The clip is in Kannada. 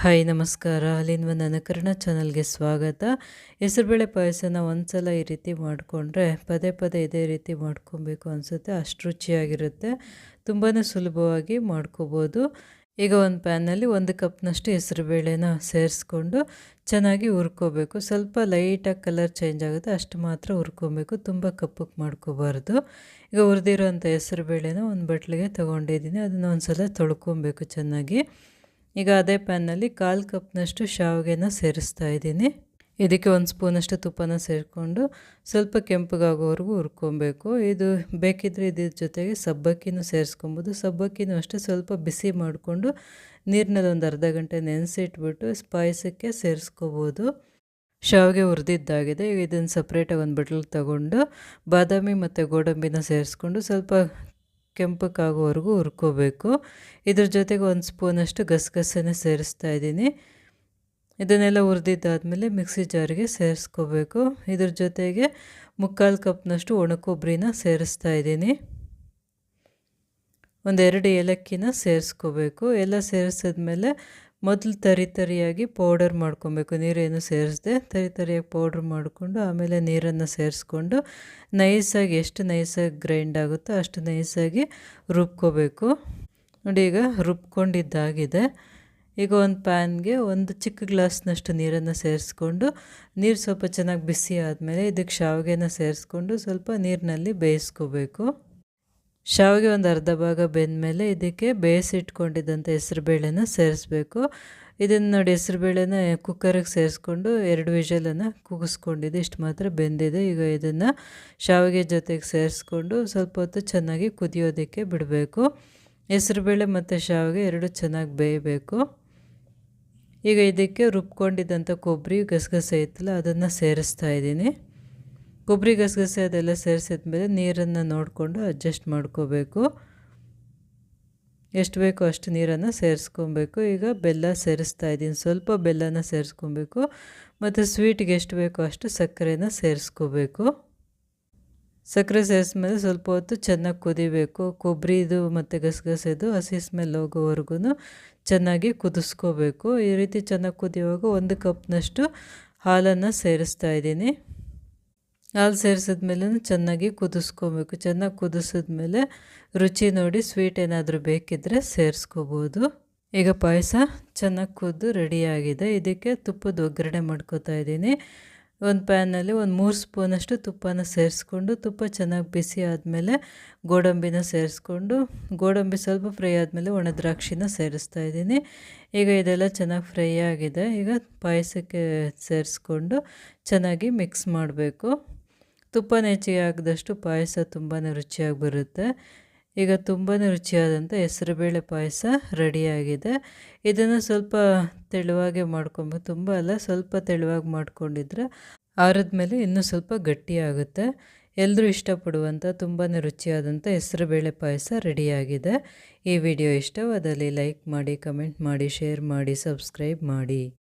ಹಾಯ್ ನಮಸ್ಕಾರ. ಹಾಲಿನ ನನ್ನ ಕನ್ನಡ ಚಾನಲ್ಗೆ ಸ್ವಾಗತ. ಹೆಸರುಬೇಳೆ ಪಾಯಸನ ಒಂದ್ಸಲ ಈ ರೀತಿ ಮಾಡಿಕೊಂಡ್ರೆ ಪದೇ ಪದೇ ಇದೇ ರೀತಿ ಮಾಡ್ಕೊಬೇಕು ಅನಿಸುತ್ತೆ. ಅಷ್ಟು ರುಚಿಯಾಗಿರುತ್ತೆ. ತುಂಬಾ ಸುಲಭವಾಗಿ ಮಾಡ್ಕೋಬೋದು. ಈಗ ಒಂದು ಪ್ಯಾನಲ್ಲಿ 1 ಕಪ್ನಷ್ಟು ಹೆಸರುಬೇಳೆನ ಸೇರಿಸ್ಕೊಂಡು ಚೆನ್ನಾಗಿ ಹುರ್ಕೋಬೇಕು. ಸ್ವಲ್ಪ ಲೈಟಾಗಿ ಕಲರ್ ಚೇಂಜ್ ಆಗುತ್ತೆ, ಅಷ್ಟು ಮಾತ್ರ ಹುರ್ಕೊಬೇಕು. ತುಂಬ ಕಪ್ಪಕ್ಕೆ ಮಾಡ್ಕೋಬಾರ್ದು. ಈಗ ಹುರಿದಿರೋಂಥ ಹೆಸರುಬೇಳೆನ ಒಂದು ಬಟ್ಲಿಗೆ ತೊಗೊಂಡಿದ್ದೀನಿ. ಅದನ್ನು ಒಂದು ಸಲ ತೊಳ್ಕೊಬೇಕು ಚೆನ್ನಾಗಿ. ಈಗ ಅದೇ ಪ್ಯಾನ್ನಲ್ಲಿ 1/4 ಕಪ್ನಷ್ಟು ಶಾವಿಗೆನ ಸೇರಿಸ್ತಾ ಇದ್ದೀನಿ. ಇದಕ್ಕೆ 1 ಸ್ಪೂನಷ್ಟು ತುಪ್ಪನ ಸೇರಿಕೊಂಡು ಸ್ವಲ್ಪ ಕೆಂಪಗಾಗೋವರೆಗೂ ಹುರ್ಕೊಬೇಕು. ಇದು ಬೇಕಿದ್ದರೆ ಇದ್ರ ಜೊತೆಗೆ ಸಬ್ಬಕ್ಕಿನೂ ಸೇರಿಸ್ಕೊಬೋದು. ಸಬ್ಬಕ್ಕಿನೂ ಅಷ್ಟೇ ಸ್ವಲ್ಪ ಬಿಸಿ ಮಾಡಿಕೊಂಡು ನೀರಿನಲ್ಲಿ ಒಂದು ಅರ್ಧ ಗಂಟೆ ನೆನೆಸಿಟ್ಬಿಟ್ಟು ಪಾಯಸಕ್ಕೆ ಸೇರಿಸ್ಕೋಬೋದು. ಶಾವಿಗೆ ಹುರಿದಿದ್ದಾಗಿದೆ. ಈಗ ಇದನ್ನು ಸಪ್ರೇಟಾಗಿ ಒಂದು ಬಟ್ಲಿಗೆ ತಗೊಂಡು ಬಾದಾಮಿ ಮತ್ತು ಗೋಡಂಬಿನ ಸೇರಿಸ್ಕೊಂಡು ಸ್ವಲ್ಪ ಕೆಂಪಕ್ಕಾಗೋವರೆಗೂ ಹುರ್ಕೋಬೇಕು. ಇದ್ರ ಜೊತೆಗೆ 1 ಸ್ಪೂನಷ್ಟು ಗಸಗಸೆನ ಸೇರಿಸ್ತಾ ಇದ್ದೀನಿ. ಇದನ್ನೆಲ್ಲ ಹುರಿದಿದ್ದಾದಮೇಲೆ ಮಿಕ್ಸಿ ಜಾರಿಗೆ ಸೇರಿಸ್ಕೋಬೇಕು. ಇದ್ರ ಜೊತೆಗೆ 3/4 ಕಪ್ನಷ್ಟು ಒಣ ಕೊಬ್ಬರಿನ ಸೇರಿಸ್ತಾ ಇದ್ದೀನಿ. 2 ಏಲಕ್ಕಿನ ಸೇರಿಸ್ಕೋಬೇಕು. ಎಲ್ಲ ಸೇರಿಸಿದ್ಮೇಲೆ ಮೊದಲು ತರಿಯಾಗಿ ಪೌಡರ್ ಮಾಡ್ಕೊಬೇಕು. ನೀರೇನು ಸೇರಿಸದೆ ತರಿಯಾಗಿ ಪೌಡ್ರ್ ಮಾಡಿಕೊಂಡು ಆಮೇಲೆ ನೀರನ್ನು ಸೇರಿಸ್ಕೊಂಡು ನೈಸಾಗಿ, ಎಷ್ಟು ನೈಸಾಗಿ ಗ್ರೈಂಡ್ ಆಗುತ್ತೋ ಅಷ್ಟು ನೈಸಾಗಿ ರುಬ್ಕೋಬೇಕು. ನೋಡಿ, ಈಗ ರುಬ್ಕೊಂಡಿದ್ದಾಗಿದೆ. ಈಗ ಒಂದು ಪ್ಯಾನ್ಗೆ 1 ಚಿಕ್ಕ ಗ್ಲಾಸ್ನಷ್ಟು ನೀರನ್ನು ಸೇರಿಸ್ಕೊಂಡು ನೀರು ಸ್ವಲ್ಪ ಚೆನ್ನಾಗಿ ಬಿಸಿ ಆದಮೇಲೆ ಇದಕ್ಕೆ ಶಾವಿಗೆನ ಸೇರಿಸ್ಕೊಂಡು ಸ್ವಲ್ಪ ನೀರಿನಲ್ಲಿ ಬೇಯಿಸ್ಕೋಬೇಕು. ಶಾವಿಗೆ ಒಂದು ಅರ್ಧ ಭಾಗ ಬೆಂದಮೇಲೆ ಇದಕ್ಕೆ ಬೇಯಿಸಿಟ್ಕೊಂಡಿದ್ದಂಥ ಹೆಸರುಬೇಳೆನ ಸೇರಿಸ್ಬೇಕು. ಇದನ್ನು ನೋಡಿ, ಹೆಸರುಬೇಳೆನ ಕುಕ್ಕರಿಗೆ ಸೇರಿಸ್ಕೊಂಡು 2 ವಿಷಲನ್ನು ಕೂಗಿಸ್ಕೊಂಡಿದ್ದೆ. ಇಷ್ಟು ಮಾತ್ರ ಬೆಂದಿದೆ. ಈಗ ಇದನ್ನು ಶಾವಿಗೆ ಜೊತೆಗೆ ಸೇರಿಸ್ಕೊಂಡು ಸ್ವಲ್ಪ ಹೊತ್ತು ಚೆನ್ನಾಗಿ ಕುದಿಯೋದಕ್ಕೆ ಬಿಡಬೇಕು. ಹೆಸರುಬೇಳೆ ಮತ್ತು ಶಾವಿಗೆ 2 ಚೆನ್ನಾಗಿ ಬೇಯಬೇಕು. ಈಗ ಇದಕ್ಕೆ ರುಬ್ಕೊಂಡಿದ್ದಂಥ ಕೊಬ್ಬರಿ ಗಸಗಸೆ ಇತ್ತಲ್ಲ, ಅದನ್ನು ಸೇರಿಸ್ತಾ ಇದ್ದೀನಿ. ಕೊಬ್ಬರಿ ಗಸಗಸೆ ಅದೆಲ್ಲ ಸೇರಿಸಿದ್ಮೇಲೆ ನೀರನ್ನು ನೋಡಿಕೊಂಡು ಅಡ್ಜಸ್ಟ್ ಮಾಡ್ಕೋಬೇಕು. ಎಷ್ಟು ಬೇಕೋ ಅಷ್ಟು ನೀರನ್ನು ಸೇರಿಸ್ಕೊಬೇಕು. ಈಗ ಬೆಲ್ಲ ಸೇರಿಸ್ತಾ ಇದ್ದೀನಿ. ಸ್ವಲ್ಪ ಬೆಲ್ಲನ ಸೇರಿಸ್ಕೊಬೇಕು ಮತ್ತು ಸ್ವೀಟಿಗೆ ಎಷ್ಟು ಬೇಕೋ ಅಷ್ಟು ಸಕ್ಕರೆನ ಸೇರಿಸ್ಕೋಬೇಕು. ಸಕ್ಕರೆ ಸೇರಿಸ್ಮೇಲೆ ಸ್ವಲ್ಪ ಹೊತ್ತು ಚೆನ್ನಾಗಿ ಕುದಿಬೇಕು. ಕೊಬ್ಬರಿದು ಮತ್ತು ಗಸಗಸೆದು ಹಸಿ ಸ್ಮೆಲ್ ಹೋಗೋವರೆಗೂ ಚೆನ್ನಾಗಿ ಕುದಿಸ್ಕೋಬೇಕು. ಈ ರೀತಿ ಚೆನ್ನಾಗಿ ಕುದಿಯುವಾಗ 1 ಕಪ್ನಷ್ಟು ಹಾಲನ್ನು ಸೇರಿಸ್ತಾ ಇದ್ದೀನಿ. ಹಾಲು ಸೇರಿಸಿದ್ಮೇಲೆ ಚೆನ್ನಾಗಿ ಕುದಿಸ್ಕೋಬೇಕು. ಚೆನ್ನಾಗಿ ಕುದಿಸಿದ್ಮೇಲೆ ರುಚಿ ನೋಡಿ ಸ್ವೀಟ್ ಏನಾದರೂ ಬೇಕಿದ್ದರೆ ಸೇರಿಸ್ಕೋಬೋದು. ಈಗ ಪಾಯಸ ಚೆನ್ನಾಗಿ ಕುದ್ದು ರೆಡಿಯಾಗಿದೆ. ಇದಕ್ಕೆ ತುಪ್ಪದ ಒಗ್ಗರಣೆ ಮಾಡ್ಕೋತಾ ಇದ್ದೀನಿ. ಒಂದು ಪ್ಯಾನಲ್ಲಿ 3 ಸ್ಪೂನಷ್ಟು ತುಪ್ಪನ ಸೇರಿಸ್ಕೊಂಡು ತುಪ್ಪ ಚೆನ್ನಾಗಿ ಬಿಸಿ ಆದಮೇಲೆ ಗೋಡಂಬಿನ ಸೇರಿಸ್ಕೊಂಡು ಗೋಡಂಬಿ ಸ್ವಲ್ಪ ಫ್ರೈ ಆದಮೇಲೆ ಒಣ ದ್ರಾಕ್ಷಿನ ಸೇರಿಸ್ತಾ ಇದ್ದೀನಿ. ಈಗ ಇದೆಲ್ಲ ಚೆನ್ನಾಗಿ ಫ್ರೈ ಆಗಿದೆ. ಈಗ ಪಾಯಸಕ್ಕೆ ಸೇರಿಸ್ಕೊಂಡು ಚೆನ್ನಾಗಿ ಮಿಕ್ಸ್ ಮಾಡಬೇಕು. ತುಪ್ಪನ ಹೆಚ್ಚಿಗೆ ಹಾಕಿದಷ್ಟು ಪಾಯಸ ತುಂಬಾ ರುಚಿಯಾಗಿ ಬರುತ್ತೆ. ಈಗ ತುಂಬಾ ರುಚಿಯಾದಂಥ ಹೆಸರುಬೇಳೆ ಪಾಯಸ ರೆಡಿಯಾಗಿದೆ. ಇದನ್ನು ಸ್ವಲ್ಪ ತೆಳುವಾಗೆ ಮಾಡ್ಕೊಬೇಕು. ತುಂಬ ಅಲ್ಲ, ಸ್ವಲ್ಪ ತೆಳುವಾಗಿ ಮಾಡ್ಕೊಂಡಿದ್ರೆ ಆರಿದ್ಮೇಲೆ ಇನ್ನೂ ಸ್ವಲ್ಪ ಗಟ್ಟಿಯಾಗುತ್ತೆ. ಎಲ್ಲರೂ ಇಷ್ಟಪಡುವಂಥ ತುಂಬಾ ರುಚಿಯಾದಂಥ ಹೆಸರುಬೇಳೆ ಪಾಯಸ ರೆಡಿಯಾಗಿದೆ. ಈ ವಿಡಿಯೋ ಇಷ್ಟವಾದಲ್ಲಿ ಲೈಕ್ ಮಾಡಿ, ಕಮೆಂಟ್ ಮಾಡಿ, ಶೇರ್ ಮಾಡಿ, ಸಬ್ಸ್ಕ್ರೈಬ್ ಮಾಡಿ.